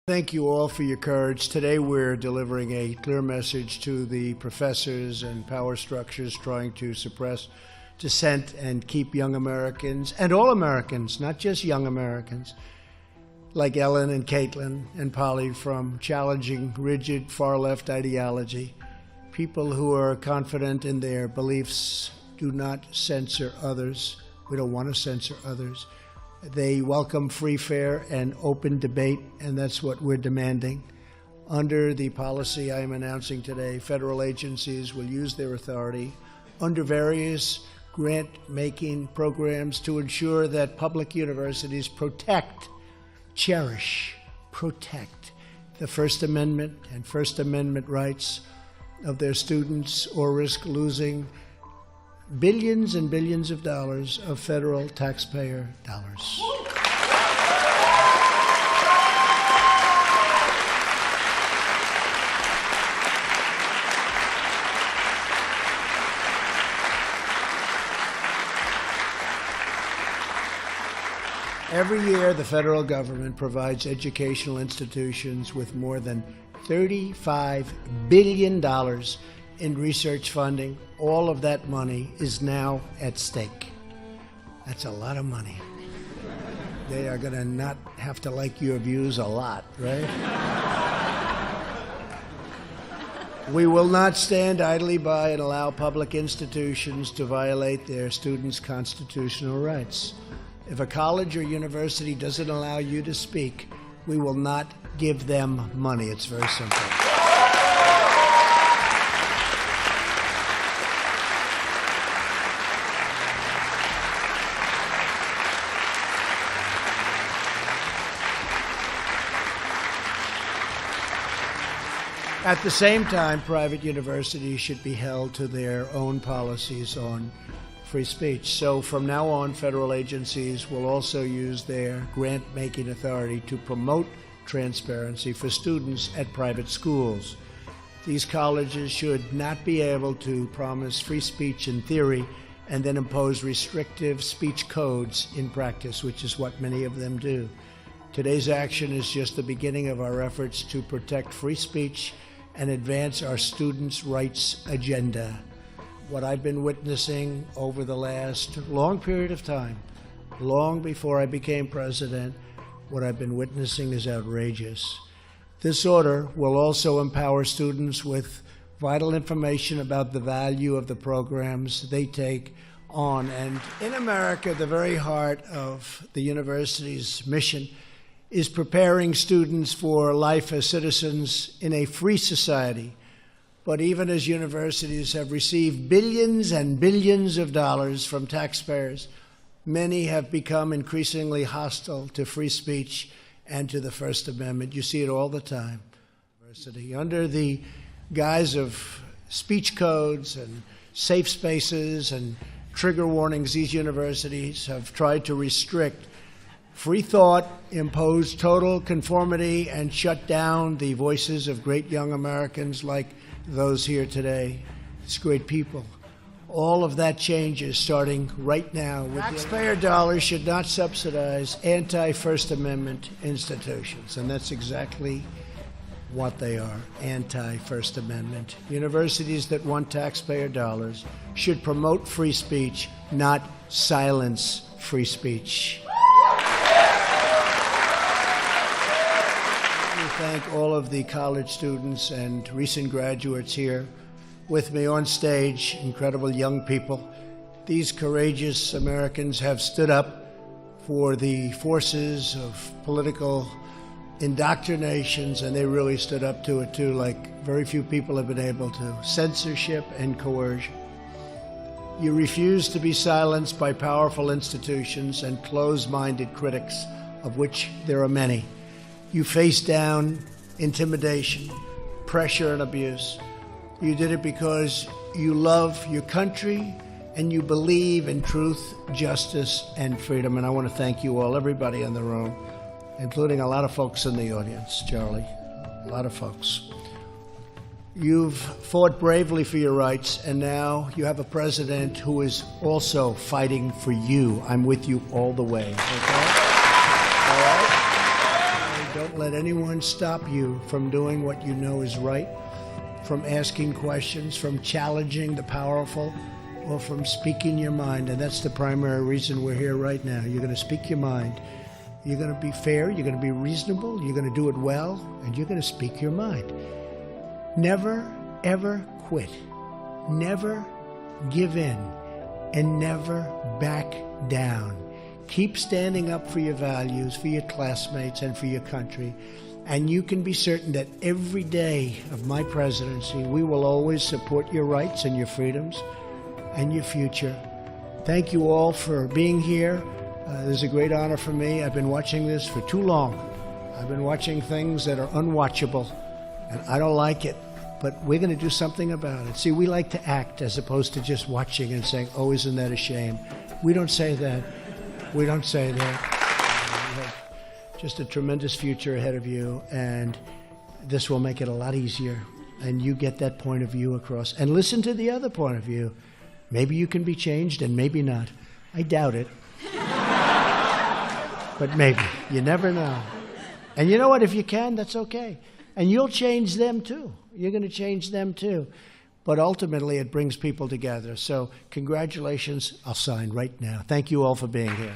Thank you all for your courage. Today we're delivering a clear message to the professors and power structures trying to suppress dissent and keep young Americans, and all Americans, not just young Americans, like Ellen and Caitlin and Polly, from challenging rigid far-left ideology. People who are confident in their beliefs do not censor others. We don't want to censor others. They welcome free, fair, and open debate, and that's what we're demanding. Under the policy I am announcing today, federal agencies will use their authority under various grant-making programs to ensure that public universities protect, cherish, protect the First Amendment and First Amendment rights of their students, or risk losing billions and billions of dollars of federal taxpayer dollars. Every year, the federal government provides educational institutions with more than $35 billion in research funding. All of that money is now at stake. That's a lot of money. They are going to not have to like your views a lot, right? We will not stand idly by and allow public institutions to violate their students' constitutional rights. If a college or university doesn't allow you to speak, we will not give them money. It's very simple. At the same time, private universities should be held to their own policies on free speech. So from now on, federal agencies will also use their grant-making authority to promote transparency for students at private schools. These colleges should not be able to promise free speech in theory and then impose restrictive speech codes in practice, which is what many of them do. Today's action is just the beginning of our efforts to protect free speech and advance our students' rights agenda. What I've been witnessing over the last long period of time, long before I became president, what I've been witnessing is outrageous. This order will also empower students with vital information about the value of the programs they take on. And in America, the very heart of the university's mission is preparing students for life as citizens in a free society. But even as universities have received billions and billions of dollars from taxpayers, many have become increasingly hostile to free speech and to the First Amendment. You see it all the time. Under the guise of speech codes and safe spaces and trigger warnings, these universities have tried to restrict free thought, impose total conformity, and shut down the voices of great young Americans like those here today. It's great people. All of that changes starting right now. Taxpayer dollars should not subsidize anti-First Amendment institutions, and that's exactly what they are, anti-First Amendment. Universities that want taxpayer dollars should promote free speech, not silence free speech. Thank all of the college students and recent graduates here with me on stage, incredible young people. These courageous Americans have stood up for the forces of political indoctrinations, and they really stood up to it too, like very few people have been able to. Censorship and coercion. You refuse to be silenced by powerful institutions and closed-minded critics, of which there are many. You face down intimidation, pressure, and abuse. You did it because you love your country and you believe in truth, justice, and freedom. And I want to thank you all, everybody in the room, including a lot of folks in the audience, Charlie, a lot of folks. You've fought bravely for your rights, and now you have a president who is also fighting for you. I'm with you all the way, okay? All right? let anyone stop you from doing what you know is right, from asking questions, from challenging the powerful, or from speaking your mind. And that's the primary reason we're here right now. You're going to speak your mind. You're going to be fair, you're going to be reasonable, you're going to do it well, and you're going to speak your mind. Never, ever quit. Never give in, and never back down. Keep standing up for your values, for your classmates, and for your country. And you can be certain that every day of my presidency, we will always support your rights and your freedoms and your future. Thank you all for being here. It is a great honor for me. I've been watching this for too long. I've been watching things that are unwatchable, and I don't like it. But we're going to do something about it. See, we like to act as opposed to just watching and saying, oh, isn't that a shame? We don't say that. We don't say that. You have just a tremendous future ahead of you, and this will make it a lot easier. And you get that point of view across. And listen to the other point of view. Maybe you can be changed and maybe not. I doubt it. But maybe. You never know. And you know what? If you can, that's okay. And you'll change them too. You're going to change them too. But ultimately, it brings people together. So congratulations. I'll sign right now. Thank you all for being here.